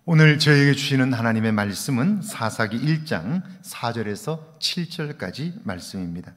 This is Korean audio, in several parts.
오늘 저에게 주시는 하나님의 말씀은 사사기 1장 4절에서 7절까지 말씀입니다.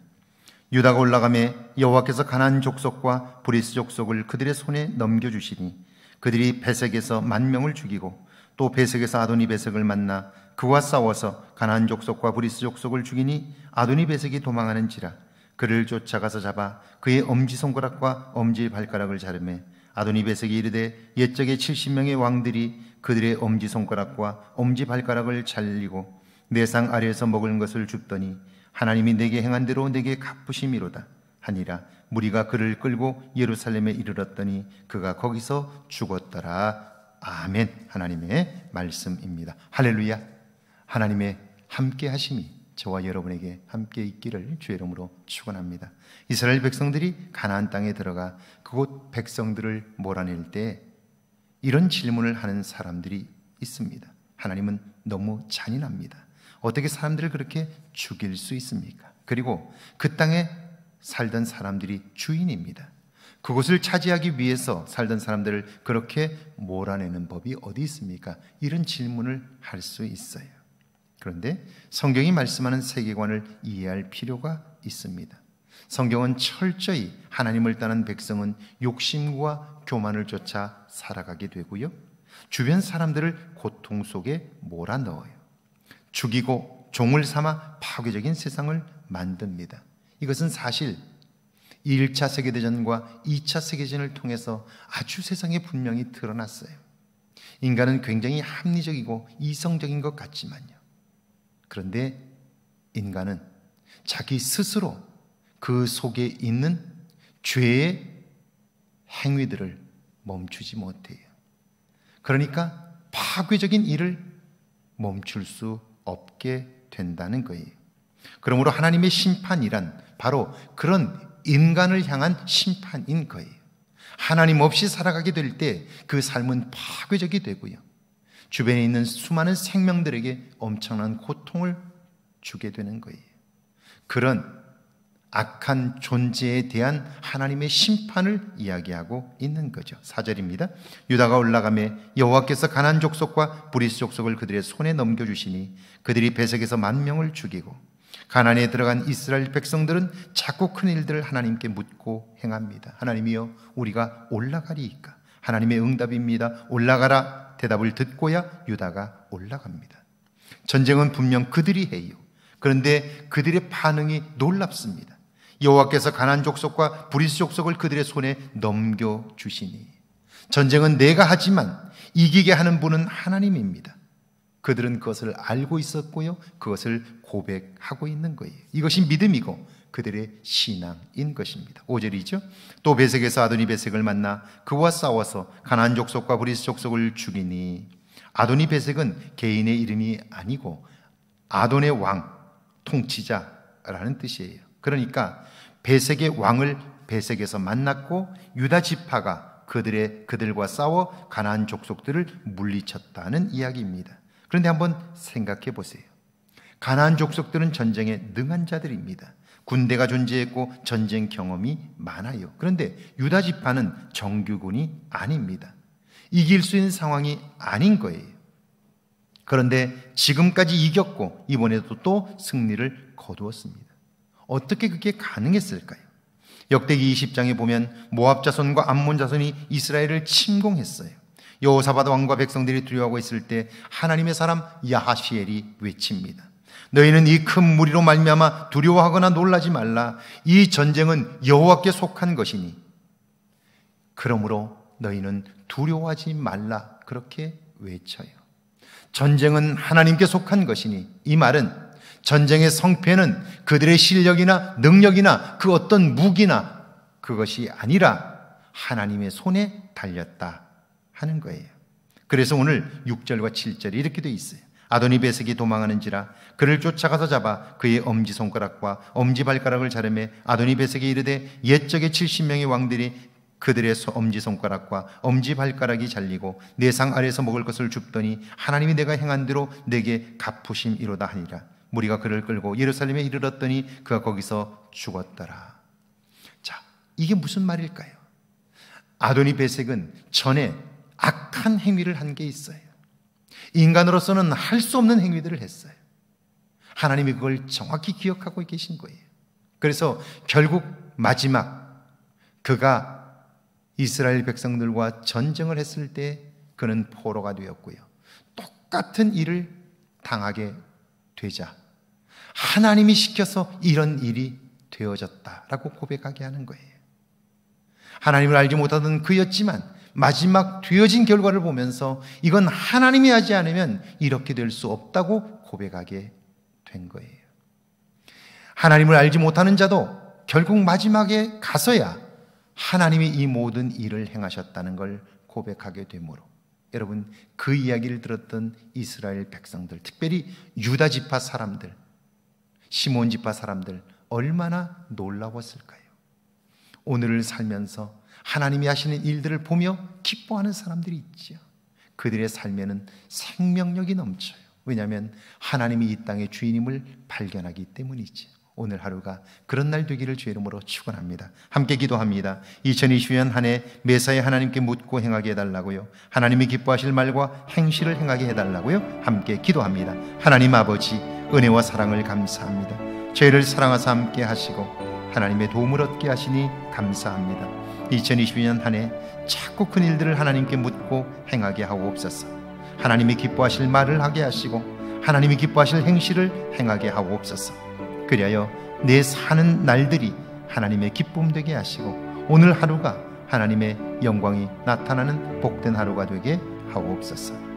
유다가 올라가매 여호와께서 가나안 족속과 브리스 족속을 그들의 손에 넘겨주시니 그들이 베색에서 10,000명을 죽이고 또 베색에서 아도니 베색을 만나 그와 싸워서 가나안 족속과 브리스 족속을 죽이니 아도니 베색이 도망하는지라 그를 쫓아가서 잡아 그의 엄지손가락과 엄지발가락을 자르매 아도니 베색이 이르되 옛적에 70명의 왕들이 그들의 엄지손가락과 엄지발가락을 잘리고 내 상 아래에서 먹은 것을 줍더니 하나님이 내게 행한 대로 내게 갚으심이로다 하니라. 무리가 그를 끌고 예루살렘에 이르렀더니 그가 거기서 죽었더라. 아멘. 하나님의 말씀입니다. 할렐루야. 하나님의 함께 하심이 저와 여러분에게 함께 있기를 주의 이름으로 축원합니다. 이스라엘 백성들이 가나안 땅에 들어가 그곳 백성들을 몰아낼 때 이런 질문을 하는 사람들이 있습니다. 하나님은 너무 잔인합니다. 어떻게 사람들을 그렇게 죽일 수 있습니까? 그리고 그 땅에 살던 사람들이 주인입니다. 그곳을 차지하기 위해서 살던 사람들을 그렇게 몰아내는 법이 어디 있습니까? 이런 질문을 할 수 있어요. 그런데 성경이 말씀하는 세계관을 이해할 필요가 있습니다. 성경은 철저히 하나님을 떠난 백성은 욕심과 교만을 쫓아 살아가게 되고요, 주변 사람들을 고통 속에 몰아넣어요. 죽이고 종을 삼아 파괴적인 세상을 만듭니다. 이것은 사실 1차 세계대전과 2차 세계대전을 통해서 아주 세상에 분명히 드러났어요. 인간은 굉장히 합리적이고 이성적인 것 같지만요, 그런데 인간은 자기 스스로 그 속에 있는 죄의 행위들을 멈추지 못해요. 그러니까 파괴적인 일을 멈출 수 없게 된다는 거예요. 그러므로 하나님의 심판이란 바로 그런 인간을 향한 심판인 거예요. 하나님 없이 살아가게 될 때 그 삶은 파괴적이 되고요, 주변에 있는 수많은 생명들에게 엄청난 고통을 주게 되는 거예요. 그런 악한 존재에 대한 하나님의 심판을 이야기하고 있는 거죠. 4절입니다. 유다가 올라가매 여호와께서 가나안 족속과 브리스 족속을 그들의 손에 넘겨주시니 그들이 베색에서 10,000명을 죽이고 가나안에 들어간 이스라엘 백성들은 자꾸 큰 일들을 하나님께 묻고 행합니다. 하나님이여, 우리가 올라가리이까? 하나님의 응답입니다. 올라가라. 대답을 듣고야 유다가 올라갑니다. 전쟁은 분명 그들이 해요. 그런데 그들의 반응이 놀랍습니다. 여호와께서 가나안 족속과 브리스 족속을 그들의 손에 넘겨주시니, 전쟁은 내가 하지만 이기게 하는 분은 하나님입니다. 그들은 그것을 알고 있었고요, 그것을 고백하고 있는 거예요. 이것이 믿음이고 그들의 신앙인 것입니다. 5절이죠. 또 베색에서 아도니 베색을 만나 그와 싸워서 가나안 족속과 브리스 족속을 죽이니, 아도니 베색은 개인의 이름이 아니고 아돈의 왕, 통치자라는 뜻이에요. 그러니까 베색의 왕을 베색에서 만났고 유다 지파가 그들과 싸워 가나안 족속들을 물리쳤다는 이야기입니다. 그런데 한번 생각해 보세요. 가나안 족속들은 전쟁에 능한 자들입니다. 군대가 존재했고 전쟁 경험이 많아요. 그런데 유다 지파는 정규군이 아닙니다. 이길 수 있는 상황이 아닌 거예요. 그런데 지금까지 이겼고 이번에도 또 승리를 거두었습니다. 어떻게 그게 가능했을까요? 역대기 20장에 보면 모압 자손과 암몬 자손이 이스라엘을 침공했어요. 여호사밧 왕과 백성들이 두려워하고 있을 때 하나님의 사람 야하시엘이 외칩니다. 너희는 이 큰 무리로 말미암아 두려워하거나 놀라지 말라. 이 전쟁은 여호와께 속한 것이니 그러므로 너희는 두려워하지 말라. 그렇게 외쳐요. 전쟁은 하나님께 속한 것이니, 이 말은 전쟁의 성패는 그들의 실력이나 능력이나 그 어떤 무기나 그것이 아니라 하나님의 손에 달렸다 하는 거예요. 그래서 오늘 6절과 7절에 이렇게 되어 있어요. 아도니 베색이 도망하는지라 그를 쫓아가서 잡아 그의 엄지손가락과 엄지발가락을 자르매 아도니 베색이 이르되 옛적에 70명의 왕들이 그들의 엄지손가락과 엄지발가락이 잘리고 내 상 아래에서 먹을 것을 줍더니 하나님이 내가 행한 대로 내게 갚으심이로다 하니라. 무리가 그를 끌고 예루살렘에 이르렀더니 그가 거기서 죽었더라. 자, 이게 무슨 말일까요? 아도니 베색은 전에 악한 행위를 한 게 있어요. 인간으로서는 할 수 없는 행위들을 했어요. 하나님이 그걸 정확히 기억하고 계신 거예요. 그래서 결국 마지막 그가 이스라엘 백성들과 전쟁을 했을 때 그는 포로가 되었고요. 똑같은 일을 당하게 되자 하나님이 시켜서 이런 일이 되어졌다라고 고백하게 하는 거예요. 하나님을 알지 못하던 그였지만 마지막 되어진 결과를 보면서 이건 하나님이 하지 않으면 이렇게 될 수 없다고 고백하게 된 거예요. 하나님을 알지 못하는 자도 결국 마지막에 가서야 하나님이 이 모든 일을 행하셨다는 걸 고백하게 되므로 여러분, 그 이야기를 들었던 이스라엘 백성들, 특별히 유다 지파 사람들, 시몬 지파 사람들 얼마나 놀라웠을까요? 오늘을 살면서 하나님이 하시는 일들을 보며 기뻐하는 사람들이 있지요. 그들의 삶에는 생명력이 넘쳐요. 왜냐하면 하나님이 이 땅의 주인임을 발견하기 때문이지요. 오늘 하루가 그런 날 되기를 주의 이름으로 축원합니다. 함께 기도합니다. 2020년 한 해 매사에 하나님께 묻고 행하게 해달라고요. 하나님이 기뻐하실 말과 행실을 행하게 해달라고요. 함께 기도합니다. 하나님 아버지, 은혜와 사랑을 감사합니다. 저희를 사랑하사 함께 하시고 하나님의 도움을 얻게 하시니 감사합니다. 2022년 한 해 자꾸 큰 일들을 하나님께 묻고 행하게 하옵소서. 하나님이 기뻐하실 말을 하게 하시고 하나님이 기뻐하실 행실을 행하게 하옵소서. 그리하여 내 사는 날들이 하나님의 기쁨 되게 하시고 오늘 하루가 하나님의 영광이 나타나는 복된 하루가 되게 하옵소서.